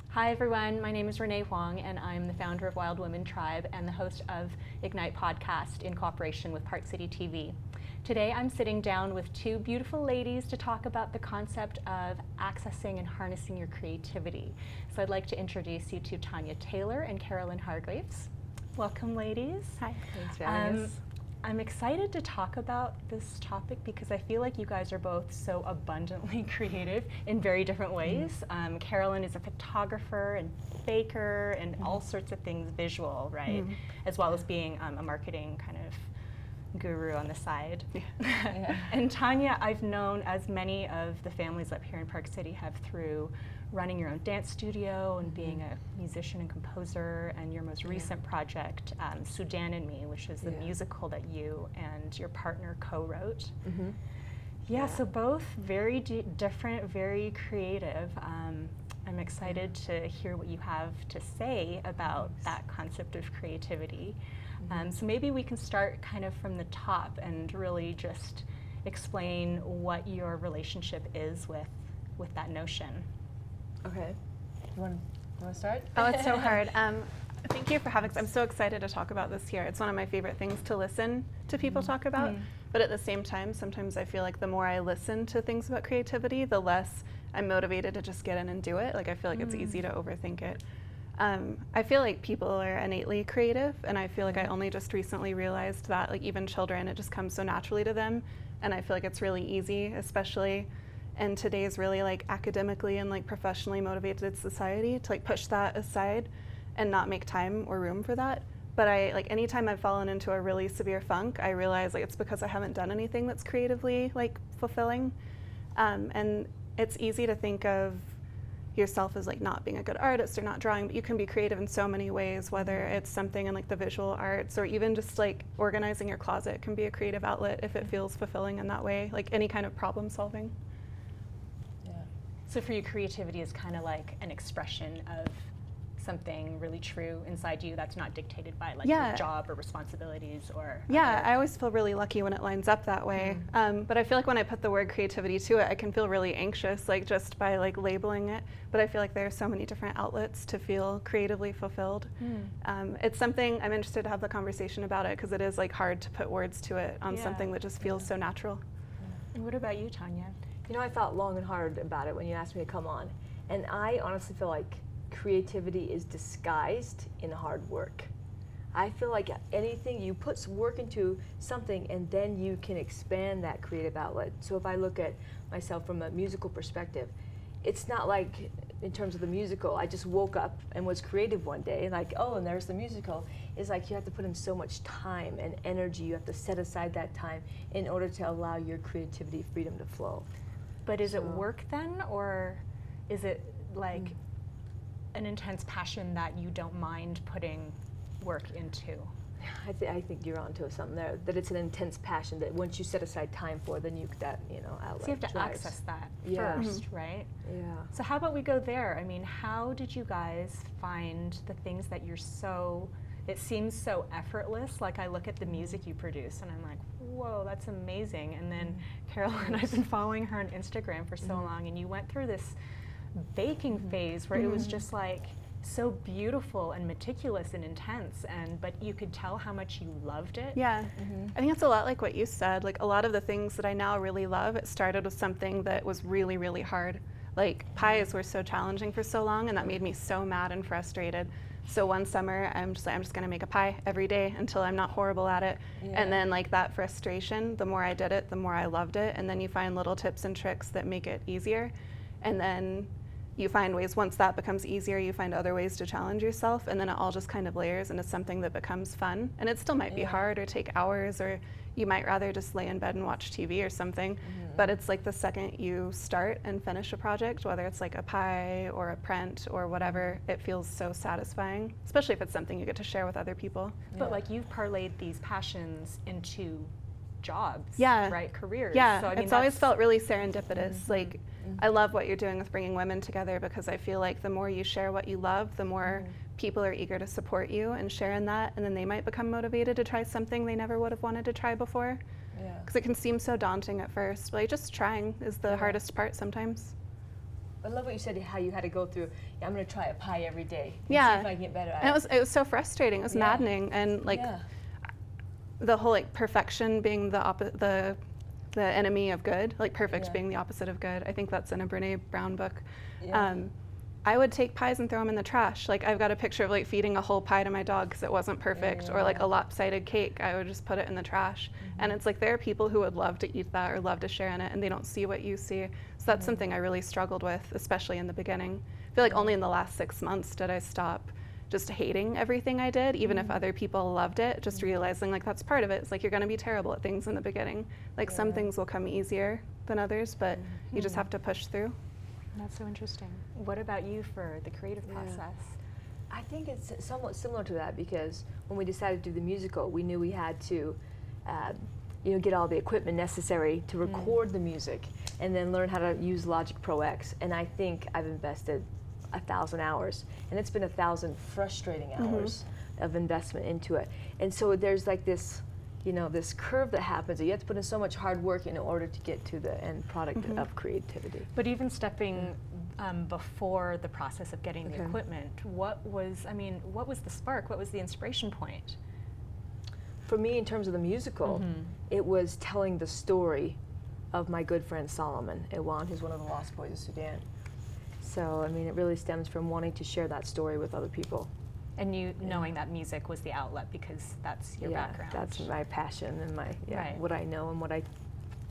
Hi everyone, my name is Renee Huang and I'm the founder of Wild Women Tribe and the host of Ignite podcast in cooperation with Park City TV. Today I'm sitting down with two beautiful ladies to talk about the concept of accessing and harnessing your creativity. So I'd like to introduce you to Tanya Taylor and Caroline Hargreaves. Welcome ladies. Hi. Thanks for having us. I'm excited to talk about this topic because I feel like you guys are both so abundantly creative in very different ways. Caroline is a photographer and baker and all sorts of things visual, right? As well as being a marketing kind of guru on the side. Yeah. And Tanya, I've known, as many of the families up here in Park City have, through running your own dance studio and being a musician and composer, and your most recent project, Sudan and Me, which is the musical that you and your partner co-wrote. So both very different, very creative. I'm excited to hear what you have to say about that concept of creativity. So maybe we can start kind of from the top and really just explain what your relationship is with that notion. Okay. You want to start? Oh, it's so hard. Thank you for having us. I'm so excited to talk about this here. It's one of my favorite things to listen to people talk about. But at the same time, sometimes I feel like the more I listen to things about creativity, the less I'm motivated to just get in and do it. Like, I feel like it's easy to overthink it. I feel like people are innately creative, and I feel like I only just recently realized that, like, even children, it just comes so naturally to them. And I feel like it's really easy, especially in today's really like academically and like professionally motivated society, to like push that aside and not make time or room for that. But anytime I've fallen into a really severe funk, I realize like it's because I haven't done anything that's creatively like fulfilling. And it's easy to think of yourself as like not being a good artist or not drawing, but you can be creative in so many ways, whether it's something in like the visual arts or even just like organizing your closet can be a creative outlet if it feels fulfilling in that way, like any kind of problem solving. So for you, creativity is kind of like an expression of something really true inside you that's not dictated by like your job or responsibilities or I always feel really lucky when it lines up that way. But I feel like when I put the word creativity to it, I can feel really anxious, like just by like labeling it. But I feel like there are so many different outlets to feel creatively fulfilled. It's something I'm interested to have the conversation about it, because it is like hard to put words to it on something that just feels so natural. And what about you, Tanya? You know, I thought long and hard about it when you asked me to come on. And I honestly feel like creativity is disguised in hard work. I feel like anything, you put some work into something and then you can expand that creative outlet. So if I look at myself from a musical perspective, it's not like in terms of the musical, I just woke up and was creative one day and like, oh, and there's the musical. It's like you have to put in so much time and energy. You have to set aside that time in order to allow your creativity freedom to flow. But is it work then, or is it like an intense passion that you don't mind putting work into? I think you're onto something there. That it's an intense passion that once you set aside time for, then outlet. So you have to access that first, right? Yeah. So how about we go there? I mean, how did you guys find the things that you're so? It seems so effortless. Like I look at the music you produce and I'm like, whoa, that's amazing. And then Caroline, I've been following her on Instagram for so long, and you went through this baking phase where it was just like so beautiful and meticulous and intense, but you could tell how much you loved it. Yeah, I think it's a lot like what you said. Like a lot of the things that I now really love, it started with something that was really, really hard. Like pies were so challenging for so long, and that made me so mad and frustrated. So one summer, I'm just gonna make a pie every day until I'm not horrible at it. And then like that frustration, the more I did it, the more I loved it. And then you find little tips and tricks that make it easier. And then you find ways, once that becomes easier, you find other ways to challenge yourself, and then it all just kind of layers into something that becomes fun. And it still might be hard or take hours, or you might rather just lay in bed and watch TV or something. But it's like the second you start and finish a project, whether it's like a pie or a print or whatever, it feels so satisfying, especially if it's something you get to share with other people. But like you've parlayed these passions into jobs, Yeah. right, careers. Yeah, So, I mean, it's always that's- felt really serendipitous. Like, I love what you're doing with bringing women together, because I feel like the more you share what you love, the more people are eager to support you and share in that, and then they might become motivated to try something they never would have wanted to try before. Yeah. Because it can seem so daunting at first. Like, just trying is the hardest part sometimes. I love what you said, how you had to go through, yeah, I'm going to try a pie every day and see Yeah. if I can get better at And it was so frustrating. It was Yeah. maddening, and like Yeah. the whole like perfection being the enemy of good, like perfect Yeah. being the opposite of good. I think that's in a Brene Brown book. Yeah. I would take pies and throw them in the trash. Like, I've got a picture of like feeding a whole pie to my dog because it wasn't perfect, or like a lopsided cake. I would just put it in the trash. And it's like there are people who would love to eat that or love to share in it, and they don't see what you see. So that's something I really struggled with, especially in the beginning. I feel like only in the last 6 months did I stop just hating everything I did, even if other people loved it, just realizing like that's part of it. It's like you're going to be terrible at things in the beginning. Like some things will come easier than others, but you just have to push through. That's so interesting. What about you for the creative process? I think it's somewhat similar to that, because when we decided to do the musical, we knew we had to, get all the equipment necessary to record the music, and then learn how to use Logic Pro X. And I think I've invested 1,000 hours, and it's been 1,000 frustrating hours of investment into it. And so there's like this, this curve that happens that you have to put in so much hard work in order to get to the end product of creativity. But even stepping before the process of getting the equipment, what was the spark? What was the inspiration point? For me, in terms of the musical, it was telling the story of my good friend Solomon Ewan, who's one of the Lost Boys of Sudan. So, I mean, it really stems from wanting to share that story with other people. And you knowing that music was the outlet because that's your background. That's my passion and my Right. what I know and what I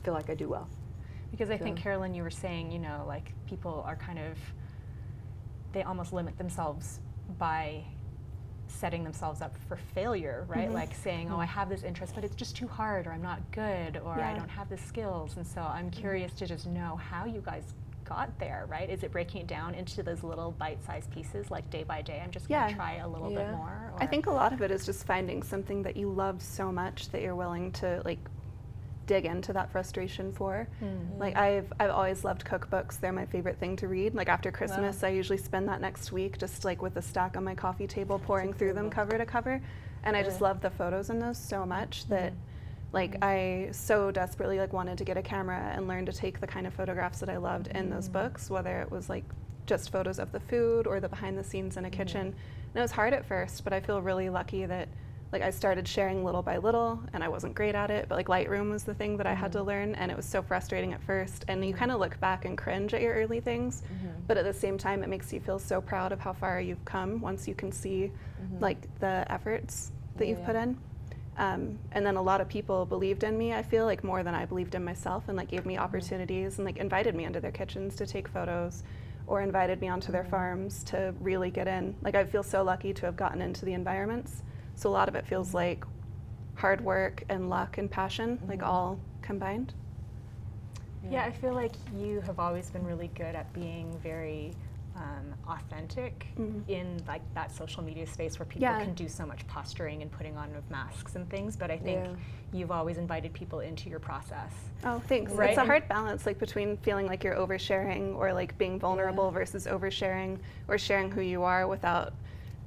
feel like I do well. Because I think, Caroline, you were saying, like people are they almost limit themselves by setting themselves up for failure, right? Like saying, oh, I have this interest, but it's just too hard, or I'm not good, or I don't have the skills. And so I'm curious to just know how you guys got there, right? Is it breaking it down into those little bite-sized pieces, like day by day, I'm just going to try a little bit more? Or? I think a lot of it is just finding something that you love so much that you're willing to like dig into that frustration for. Like I've always loved cookbooks. They're my favorite thing to read. Like after Christmas, I usually spend that next week just like with a stack on my coffee table, pouring through them cover to cover. And I just love the photos in those so much that like I so desperately like wanted to get a camera and learn to take the kind of photographs that I loved in those books, whether it was like just photos of the food or the behind the scenes in a kitchen. And it was hard at first, but I feel really lucky that like I started sharing little by little, and I wasn't great at it, but like Lightroom was the thing that I had to learn, and it was so frustrating at first. And you kind of look back and cringe at your early things, but at the same time, it makes you feel so proud of how far you've come once you can see like the efforts that you've put in. And then a lot of people believed in me, I feel like more than I believed in myself, and like gave me opportunities and like invited me into their kitchens to take photos, or invited me onto their farms to really get in. Like I feel so lucky to have gotten into the environments. So a lot of it feels like hard work and luck and passion, like all combined. Yeah, I feel like you have always been really good at being very authentic in like that social media space where people can do so much posturing and putting on of masks and things, but I think you've always invited people into your process. Oh, thanks. Right? It's a hard balance, like between feeling like you're oversharing or like being vulnerable versus oversharing, or sharing who you are without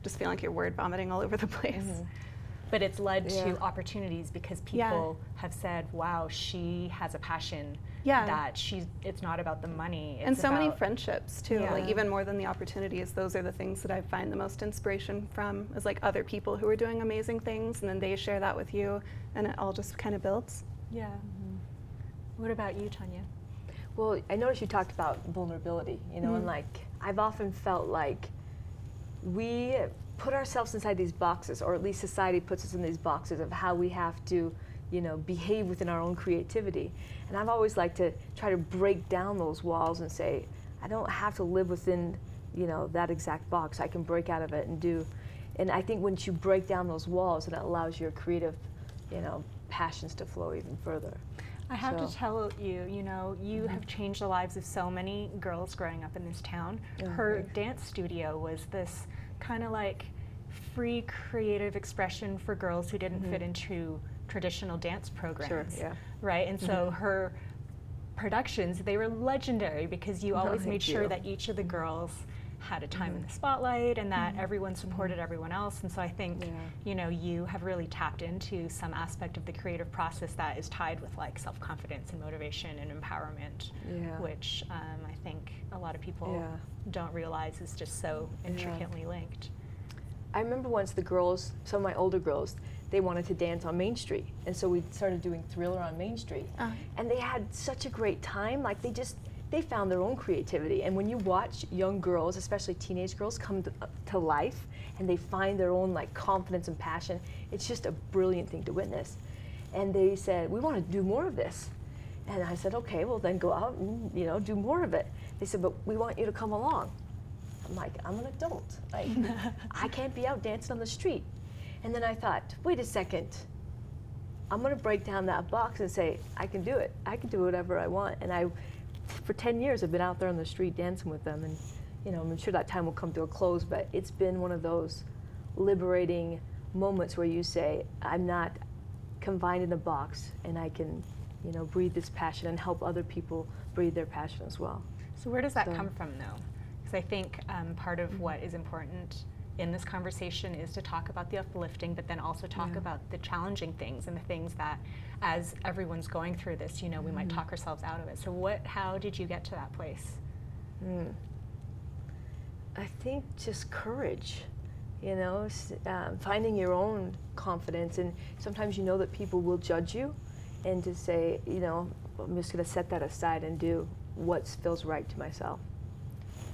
just feeling like you're word vomiting all over the place. But it's led to opportunities because people have said, wow, she has a passion that it's not about the money. It's And so many about- friendships too, like even more than the opportunities, those are the things that I find the most inspiration from, is like other people who are doing amazing things, and then they share that with you, and it all just kind of builds. Yeah. What about you, Tanya? Well, I noticed you talked about vulnerability, and like I've often felt like we put ourselves inside these boxes, or at least society puts us in these boxes of how we have to, behave within our own creativity. And I've always liked to try to break down those walls and say, I don't have to live within, that exact box. I can break out of it and do. And I think once you break down those walls, it allows your creative, passions to flow even further. I have to tell you, you have changed the lives of so many girls growing up in this town. Her dance studio was this kind of like free creative expression for girls who didn't fit into traditional dance programs, yeah. right? And so her productions, they were legendary because you always thank made sure you. that each of the girls had a time in the spotlight and that everyone supported everyone else. And so I think, Yeah. you know, you have really tapped into some aspect of the creative process that is tied with like self-confidence and motivation and empowerment, Yeah. which I think a lot of people Yeah. don't realize is just so intricately linked. I remember once the girls, some of my older girls, they wanted to dance on Main Street. And so we started doing Thriller on Main Street. And they had such a great time. Like they found their own creativity. And when you watch young girls, especially teenage girls, come to life and they find their own like confidence and passion, it's just a brilliant thing to witness. And they said, we want to do more of this. And I said, okay, well then go out and, you know, do more of it. They said, but we want you to come along. I'm like, I'm an adult. Like, I can't be out dancing on the street. And then I thought, wait a second. I'm going to break down that box and say, I can do it. I can do whatever I want. And for 10 years, I've been out there on the street dancing with them. And, you know, I'm sure that time will come to a close, but it's been one of those liberating moments where you say, I'm not confined in a box and I can, you know, breathe this passion and help other people breathe their passion as well. So where does that come from though? Because I think part of what is important in this conversation is to talk about the uplifting, but then also talk about the challenging things and the things that, as everyone's going through this, you know, we might talk ourselves out of it. So how did you get to that place? I think just courage, you know, finding your own confidence. And sometimes you know that people will judge you, and to say, you know, I'm just going to set that aside and do what feels right to myself.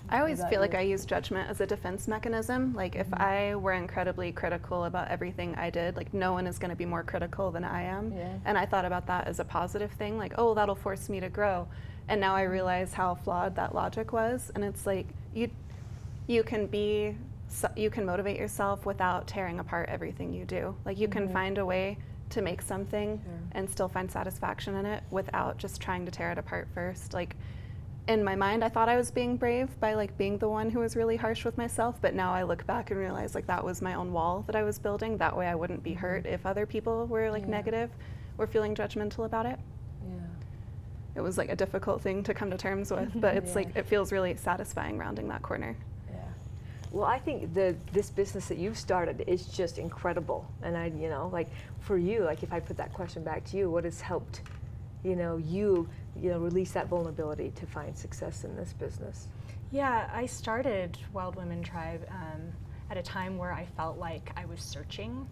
I always About feel like you? I use judgment as a defense mechanism. Like if I were incredibly critical about everything I did, like no one is going to be more critical than I am. Yeah. And I thought about that as a positive thing, like, oh, that'll force me to grow. And now I realize how flawed that logic was. And it's like you can motivate yourself without tearing apart everything you do. Like you can find a way to make something and still find satisfaction in it without just trying to tear it apart first. Like in my mind, I thought I was being brave by like being the one who was really harsh with myself, but now I look back and realize like that was my own wall that I was building. That way I wouldn't be hurt if other people were like negative or feeling judgmental about it. Yeah. It was like a difficult thing to come to terms with, but it's like it feels really satisfying rounding that corner. Yeah. Well, I think this business that you've started is just incredible. And you know, like for you, like if I put that question back to you, what has helped, you know, release that vulnerability to find success in this business? Yeah, I started Wild Women Tribe at a time where I felt like I was searching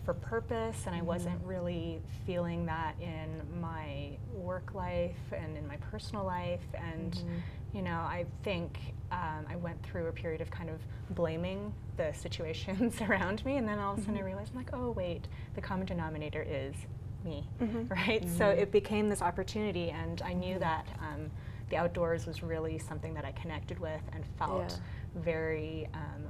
for purpose, and I wasn't really feeling that in my work life and in my personal life. And you know, I think I went through a period of kind of blaming the situations around me, and then all of a sudden I realized, I'm like, oh wait, the common denominator is me, right? So it became this opportunity, and I knew that the outdoors was really something that I connected with and felt very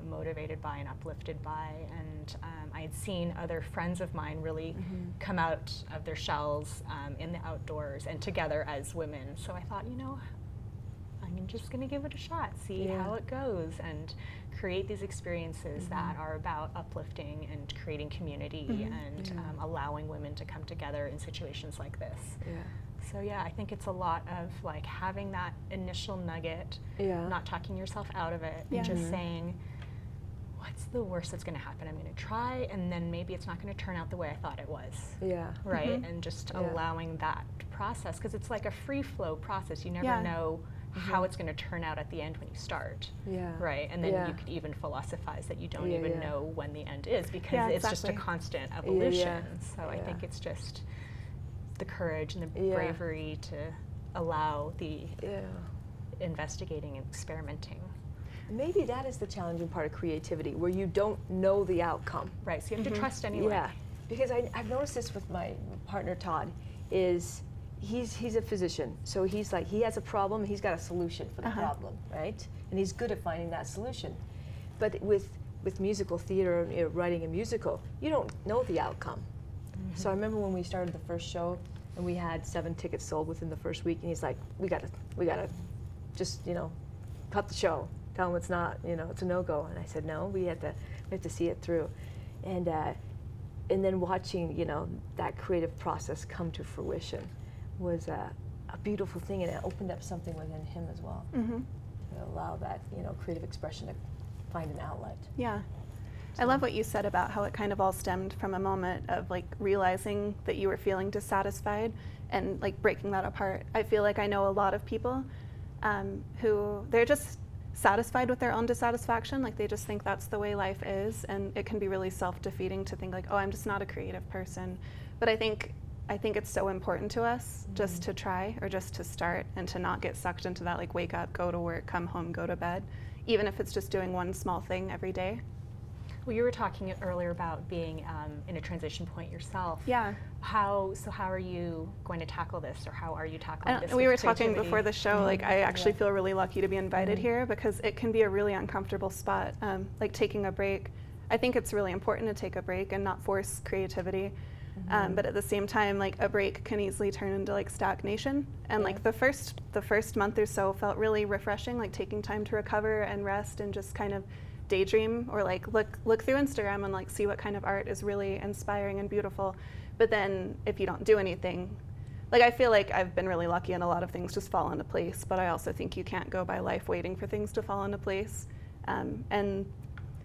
motivated by and uplifted by. And I had seen other friends of mine really come out of their shells in the outdoors and together as women. So I thought, you know, I'm just going to give it a shot, see how it goes, and create these experiences that are about uplifting and creating community and allowing women to come together in situations like this. So yeah, I think it's a lot of like having that initial nugget, not talking yourself out of it, just saying, what's the worst that's going to happen? I'm going to try, and then maybe it's not going to turn out the way I thought it was. Right? And just allowing that process, because it's like a free flow process. You never know how it's going to turn out at the end when you start, right? And then you could even philosophize that you don't even know when the end is, because it's just a constant evolution. So I think it's just the courage and the bravery to allow the investigating and experimenting. Maybe that is the challenging part of creativity, where you don't know the outcome. Right, so you have to trust anyway. Yeah, because I've noticed this with my partner Todd, is he's a physician, so he's like, he has a problem, he's got a solution for the problem, right? And he's good at finding that solution. But with musical theater, you know, writing a musical, you don't know the outcome. So I remember when we started the first show, and we had 7 tickets sold within the first week, and he's like, we gotta just, you know, cut the show. Tell him it's not, you know, it's a no-go. And I said, no, we have to see it through. And and then watching, you know, that creative process come to fruition was a beautiful thing, and it opened up something within him as well, to allow that, you know, creative expression to find an outlet. Yeah. I love what you said about how it kind of all stemmed from a moment of like realizing that you were feeling dissatisfied and like breaking that apart. I feel like I know a lot of people who they're just satisfied with their own dissatisfaction, like they just think that's the way life is, and it can be really self-defeating to think like, oh, I'm just not a creative person. But I think it's so important to us just to try, or just to start, and to not get sucked into that like wake up, go to work, come home, go to bed, even if it's just doing one small thing every day. Well, you were talking earlier about being in a transition point yourself. Yeah. How are you going to tackle this, or how are you tackling this? We with were talking creativity? before the show, like I actually feel really lucky to be invited here, because it can be a really uncomfortable spot, like taking a break. I think it's really important to take a break and not force creativity. But at the same time, like a break can easily turn into like stagnation. And like the first month or so felt really refreshing, like taking time to recover and rest and just kind of daydream, or like look through Instagram and like see what kind of art is really inspiring and beautiful. But then if you don't do anything, like I feel like I've been really lucky and a lot of things just fall into place, but I also think you can't go by life waiting for things to fall into place. And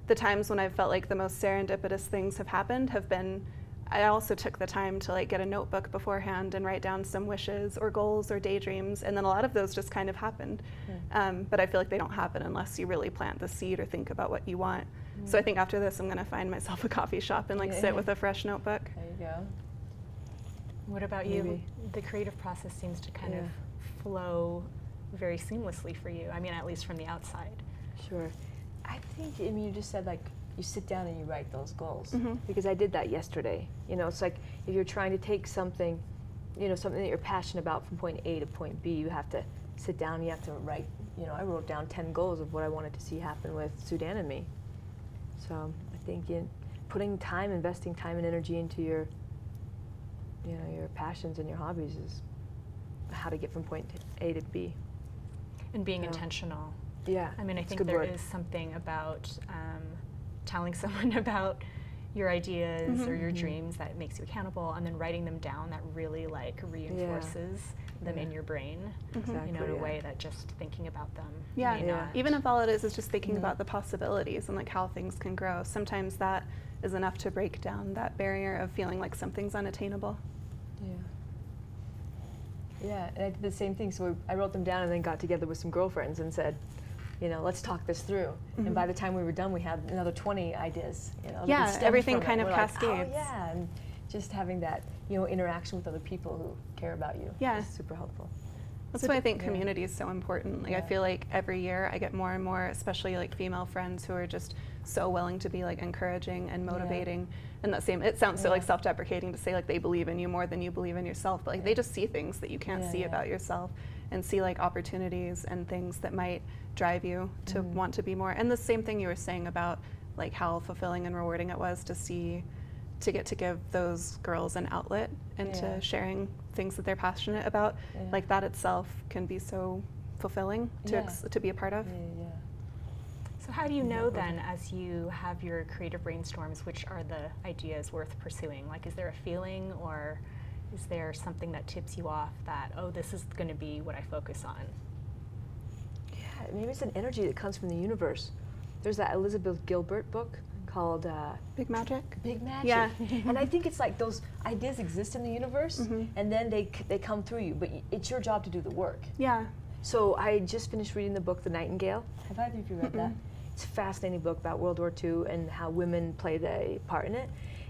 the times when I've felt like the most serendipitous things have happened have been, I also took the time to like get a notebook beforehand and write down some wishes or goals or daydreams, and then a lot of those just kind of happened. But I feel like they don't happen unless you really plant the seed or think about what you want. So I think after this I'm gonna find myself a coffee shop and like sit with a fresh notebook. There you go. What about Maybe. you? The creative process seems to kind of flow very seamlessly for you. I mean, at least from the outside. Sure. I think, I mean, you just said like you sit down and you write those goals, because I did that yesterday. You know, it's like if you're trying to take something, you know, something that you're passionate about from point A to point B, you have to sit down, you have to write, you know, I wrote down 10 goals of what I wanted to see happen with Sudan and me. So I think putting time, investing time and energy into your, you know, your passions and your hobbies is how to get from point A to B. And being intentional. Yeah. I mean, I that's think a good there word. is something about telling someone about your ideas or your dreams that makes you accountable, and then writing them down that really like reinforces them in your brain, Exactly, you know, in a way that just thinking about them Yeah, may not. even if all it is just thinking about the possibilities and like how things can grow, sometimes that is enough to break down that barrier of feeling like something's unattainable. Yeah, and I did the same thing. So I wrote them down and then got together with some girlfriends and said, you know, let's talk this through. And by the time we were done, we had another 20 ideas. You know, that stemmed everything from it. kind of We're like, cascades. oh, yeah, and just having that, you know, interaction with other people who care about you is super helpful. That's why I think community is so important. Like I feel like every year I get more and more, especially like female friends who are just so willing to be like encouraging and motivating. And that same, it sounds so like self-deprecating to say like they believe in you more than you believe in yourself, but like they just see things that you can't see about yourself, and see like opportunities and things that might drive you to want to be more. And the same thing you were saying about like how fulfilling and rewarding it was to get to give those girls an outlet into sharing things that they're passionate about. Like that itself can be so fulfilling to be a part of. So how do you know then, as you have your creative brainstorms, which are the ideas worth pursuing? Like, is there a feeling, or is there something that tips you off that, oh, this is going to be what I focus on? Yeah, maybe it's an energy that comes from the universe. There's that Elizabeth Gilbert book called Big Magic? Big Magic. Yeah. And I think it's like those ideas exist in the universe, and then they come through you, but it's your job to do the work. Yeah. So I just finished reading the book The Nightingale. Have either of you read that? It's a fascinating book about World War II and how women played a part in it.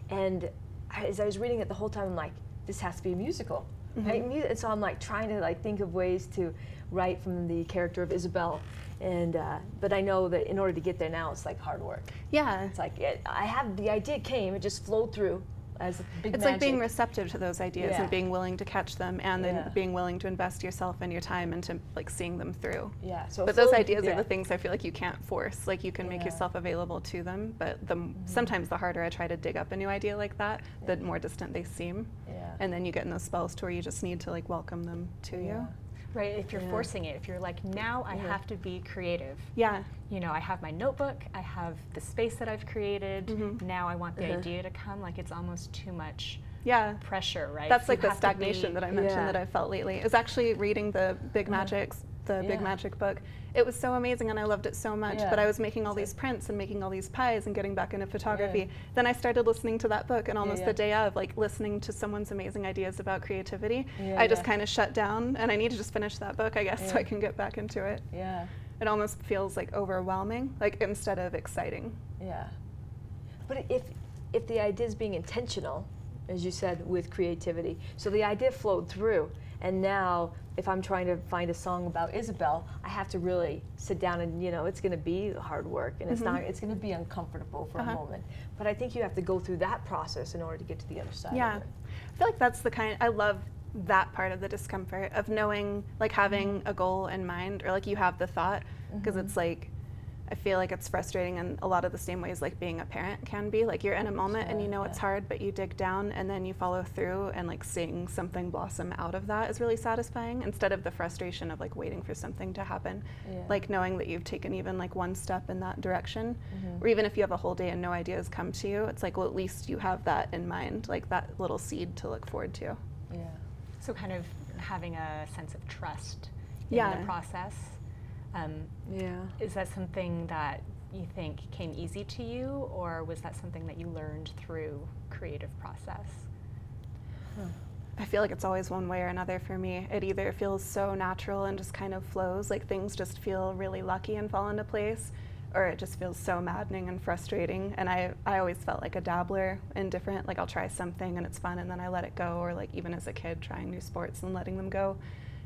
And as I was reading it the whole time, I'm like, this has to be a musical. Right? And so I'm like trying to like think of ways to write from the character of Isabel. And but I know that in order to get there now, it's like hard work. Yeah. It's like I have the idea came, it just flowed through as big It's magic. like being receptive to those ideas and being willing to catch them, and then Yeah. being willing to invest yourself and your time into like seeing them through. Yeah. So it But those flowed- ideas are the things I feel like you can't force. Like you can make yourself available to them, but sometimes the harder I try to dig up a new idea like that, the more distant they seem. Yeah. And then you get in those spells to where you just need to like welcome them to you. Right, if you're Yeah. forcing it, if you're like, now I have to be creative. Yeah. You know, I have my notebook, I have the space that I've created, now I want the idea to come, like it's almost too much Yeah. pressure, right? That's like You the have to stagnation be- that I mentioned Yeah. that I felt lately. It was actually reading the Big Yeah. Magic book. It was so amazing and I loved it so much, Yeah. but I was making all these prints and making all these pies and getting back into photography. Then I started listening to that book, and almost the day of, like listening to someone's amazing ideas about creativity, I just kind of shut down, and I need to just finish that book, I guess, so I can get back into it. Yeah. It almost feels like overwhelming, like instead of exciting. Yeah. But if the idea is being intentional, as you said, with creativity, so the idea flowed through, and now if I'm trying to find a song about Isabel, I have to really sit down and, you know, it's going to be hard work, and it's going to be uncomfortable for a moment. But I think you have to go through that process in order to get to the other side of it. I feel like that's the kind, I love that part of the discomfort of knowing, like having a goal in mind, or like you have the thought, because it's like, I feel like it's frustrating in a lot of the same ways like being a parent can be. Like you're in a moment and you know it's hard, but you dig down and then you follow through, and like seeing something blossom out of that is really satisfying, instead of the frustration of like waiting for something to happen. Like knowing that you've taken even like one step in that direction, or even if you have a whole day and no ideas come to you, it's like, well, at least you have that in mind, like that little seed to look forward to. Yeah. So kind of having a sense of trust in the process. Is that something that you think came easy to you, or was that something that you learned through creative process? I feel like it's always one way or another for me. It either feels so natural and just kind of flows, like things just feel really lucky and fall into place, or it just feels so maddening and frustrating. And I always felt like a dabbler in different, like I'll try something and it's fun and then I let it go, or like even as a kid trying new sports and letting them go.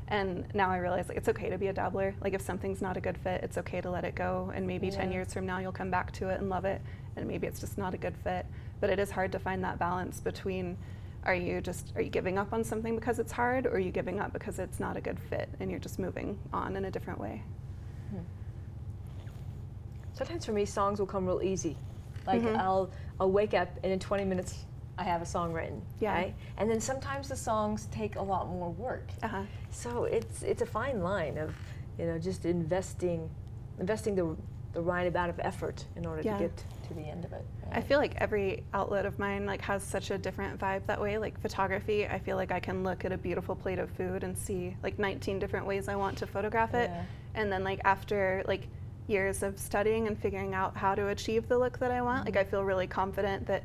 And now I realize like it's okay to be a dabbler. Like if something's not a good fit, it's okay to let it go, and maybe 10 years from now you'll come back to it and love it, and maybe it's just not a good fit. But it is hard to find that balance between, are you giving up on something because it's hard, or are you giving up because it's not a good fit and you're just moving on in a different way? Sometimes for me, songs will come real easy. Like I'll wake up and in 20 minutes I have a song written. Right? And then sometimes the songs take a lot more work. So it's a fine line of, you know, just investing the right amount of effort in order to get to the end of it. Right? I feel like every outlet of mine like has such a different vibe that way. Like photography, I feel like I can look at a beautiful plate of food and see like 19 different ways I want to photograph it. And then like after like years of studying and figuring out how to achieve the look that I want, like I feel really confident that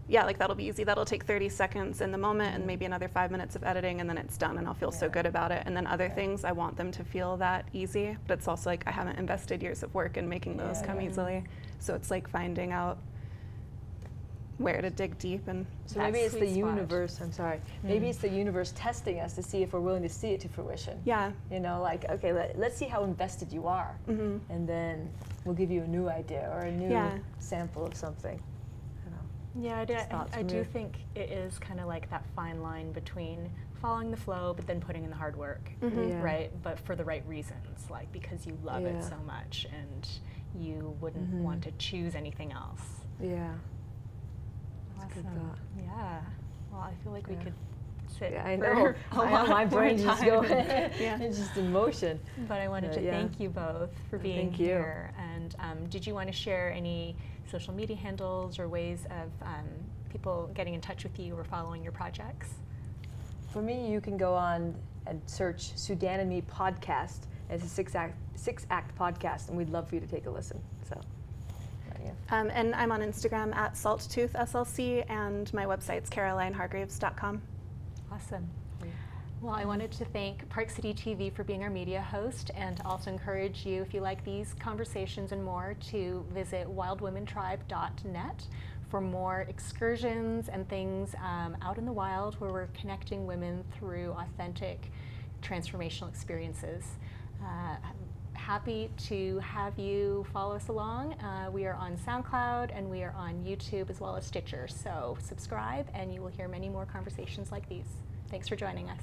like that'll be easy. That'll take 30 seconds in the moment and maybe another 5 minutes of editing, and then it's done and I'll feel so good about it. And then other things, I want them to feel that easy, but it's also like I haven't invested years of work in making those come easily. So it's like finding out where to dig deep. And so maybe it's the universe, maybe it's the universe testing us to see if we're willing to see it to fruition. You know, like, okay, let's see how invested you are. And then we'll give you a new idea or a new sample of something. Yeah, I do think it is kind of like that fine line between following the flow but then putting in the hard work, right? But for the right reasons, like because you love it so much and you wouldn't want to choose anything else. Awesome. Yeah. Well, I feel like we could sit I for know. a lot My brain more just time. going. It's just in motion. But I wanted to thank you both for being Thank you. here. And did you want to share any social media handles or ways of people getting in touch with you or following your projects? For me, you can go on and search Sudan and Me podcast. It's a six-act podcast, and we'd love for you to take a listen. So, and I'm on Instagram at salttoothslc, and my website's carolinehargreaves.com. Awesome. Well, I wanted to thank Park City TV for being our media host, and to also encourage you, if you like these conversations and more, to visit wildwomentribe.net for more excursions and things out in the wild where we're connecting women through authentic transformational experiences. Happy to have you follow us along. We are on SoundCloud and we are on YouTube as well as Stitcher. So subscribe and you will hear many more conversations like these. Thanks for joining us.